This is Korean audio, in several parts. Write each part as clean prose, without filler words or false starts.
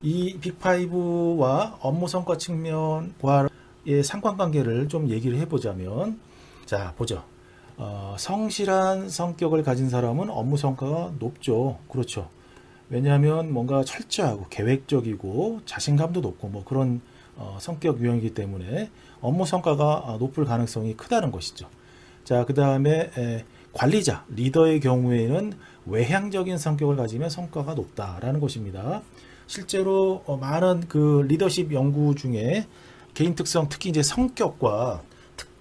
이 빅5와 업무 성과 측면과의 상관관계를 좀 얘기를 해보자면, 자, 보죠. 성실한 성격을 가진 사람은 업무 성과가 높죠. 그렇죠. 왜냐하면 뭔가 철저하고 계획적이고 자신감도 높고 뭐 그런 성격 유형이기 때문에 업무 성과가 높을 가능성이 크다는 것이죠. 자, 그 다음에 관리자, 리더의 경우에는 외향적인 성격을 가지면 성과가 높다라는 것입니다. 실제로 많은 그 리더십 연구 중에 개인 특성, 특히 이제 성격과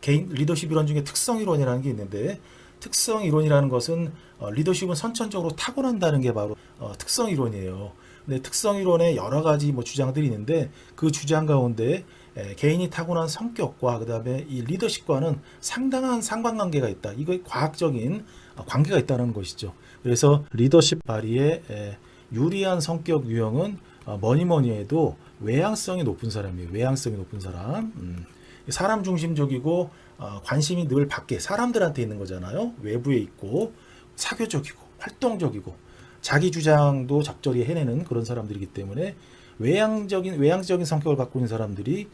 개인 리더십 이론 중에 특성 이론이라는 게 있는데, 특성 이론이라는 것은 리더십은 선천적으로 타고난다는 게 바로 특성 이론이에요. 근데 특성 이론에 여러 가지 뭐 주장들이 있는데, 그 주장 가운데 개인이 타고난 성격과 그다음에 이 리더십과는 상당한 상관관계가 있다. 이거 과학적인 관계가 있다는 것이죠. 그래서 리더십 발휘에 유리한 성격 유형은 뭐니 뭐니 해도 외향성이 높은 사람이에요. 외향성이 높은 사람. 사람 중심적이고 관심이 늘 밖에 사람들한테 있는 거잖아요. 외부에 있고 사교적이고 활동적이고 자기 주장도 적절히 해내는 그런 사람들이기 때문에 외향적인 성격을 갖고 있는 사람들이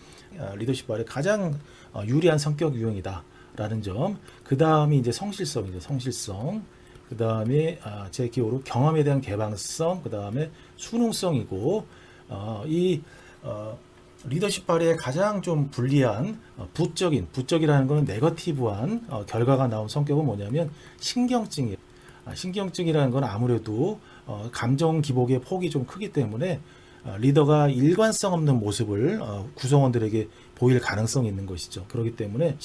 리더십 발에 가장 유리한 성격 유형이다라는 점. 그 다음이 이제 성실성이죠. 성실성. 그 다음에 제 기호로 경험에 대한 개방성. 그 다음에 수능성이고, 이 리더십 발휘에 가장 좀 불리한 부적이라는 것은 네거티브한 결과가 나온 성격은 뭐냐면 신경증이에요. 신경증이라는 건 아무래도 감정 기복의 폭이 좀 크기 때문에 리더가 일관성 없는 모습을 구성원들에게 보일 가능성이 있는 것이죠. 그렇기 때문에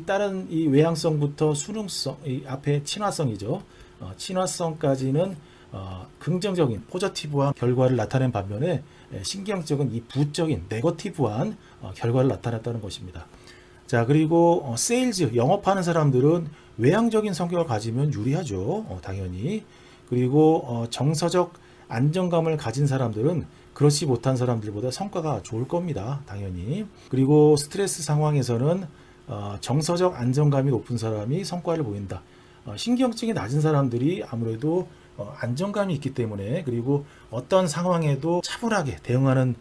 다른 이 외향성부터 수능성, 이 앞에 친화성이죠. 친화성까지는 긍정적인 포지티브한 결과를 나타낸 반면에 신경적인 이 부적인 네거티브한 결과를 나타냈다는 것입니다. 자, 그리고 세일즈, 영업하는 사람들은 외향적인 성격을 가지면 유리하죠. 당연히. 그리고 정서적 안정감을 가진 사람들은 그렇지 못한 사람들보다 성과가 좋을 겁니다. 당연히. 그리고 스트레스 상황에서는 정서적 안정감이 높은 사람이 성과를 보인다. 신경증이 낮은 사람들이 아무래도 안정감이 있기 때문에, 그리고 어떤 상황에도 차분하게 대응하는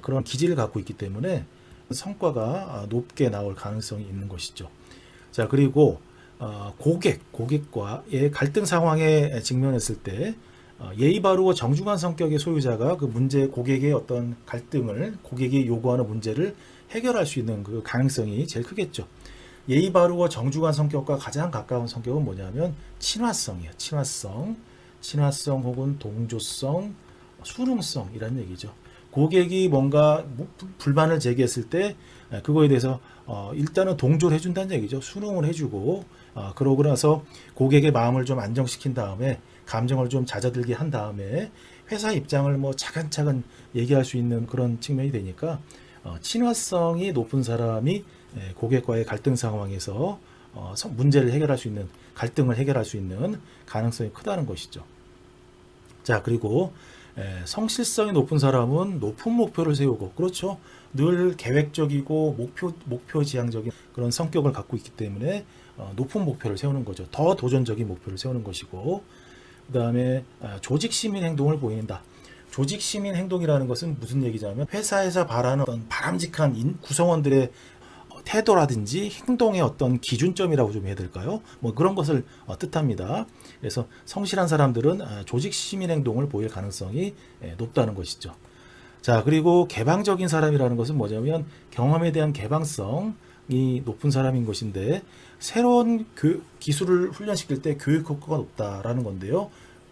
그런 기질을 갖고 있기 때문에 성과가 높게 나올 가능성이 있는 것이죠. 자, 그리고 고객과의 갈등 상황에 직면했을 때 예의 바르고 정중한 성격의 소유자가 그 고객의 어떤 갈등을, 고객이 요구하는 문제를 해결할 수 있는 그 가능성이 제일 크겠죠. 예의 바르고 정중한 성격과 가장 가까운 성격은 뭐냐면 친화성이에요. 친화성 혹은 동조성, 수능성이라는 얘기죠. 고객이 뭔가 불만을 제기했을 때 그거에 대해서 일단은 동조를 해준다는 얘기죠. 수능을 해주고, 그러고 나서 고객의 마음을 좀 안정시킨 다음에, 감정을 좀 잦아들게 한 다음에 회사 입장을 뭐 차근차근 얘기할 수 있는 그런 측면이 되니까 친화성이 높은 사람이 고객과의 갈등 상황에서 문제를 해결할 수 있는, 갈등을 해결할 수 있는 가능성이 크다는 것이죠. 자, 그리고 성실성이 높은 사람은 높은 목표를 세우고, 그렇죠. 늘 계획적이고 목표지향적인 그런 성격을 갖고 있기 때문에 높은 목표를 세우는 거죠. 더 도전적인 목표를 세우는 것이고, 그 다음에 조직 시민 행동을 보인다. 조직 시민 행동이라는 것은 무슨 얘기냐면 회사에서 바라는 어떤 바람직한 구성원들의 태도라든지 행동의 어떤 기준점이라고 좀 해야 될까요? 뭐 그런 것을 뜻합니다. 그래서 성실한 사람들은 조직 시민 행동을 보일 가능성이 높다는 것이죠. 자, 그리고 개방적인 사람이라는 것은 뭐냐면 경험에 대한 개방성이 높은 사람인 것인데, 새로운 기술을 훈련시킬 때 교육 효과가 높다라는 건데요.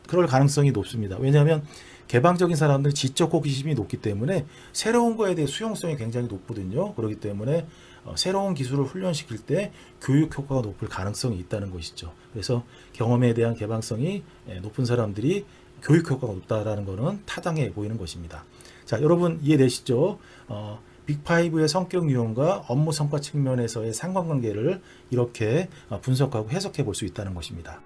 그럴 가능성이 높습니다. 왜냐하면 개방적인 사람들은 지적 호기심이 높기 때문에 새로운 거에 대해 수용성이 굉장히 높거든요. 그렇기 때문에 새로운 기술을 훈련시킬 때 교육 효과가 높을 가능성이 있다는 것이죠. 그래서 경험에 대한 개방성이 높은 사람들이 교육 효과가 높다라는 것은 타당해 보이는 것입니다. 자, 여러분 이해되시죠? 빅5의 성격 유형과 업무 성과 측면에서의 상관관계를 이렇게 분석하고 해석해 볼 수 있다는 것입니다.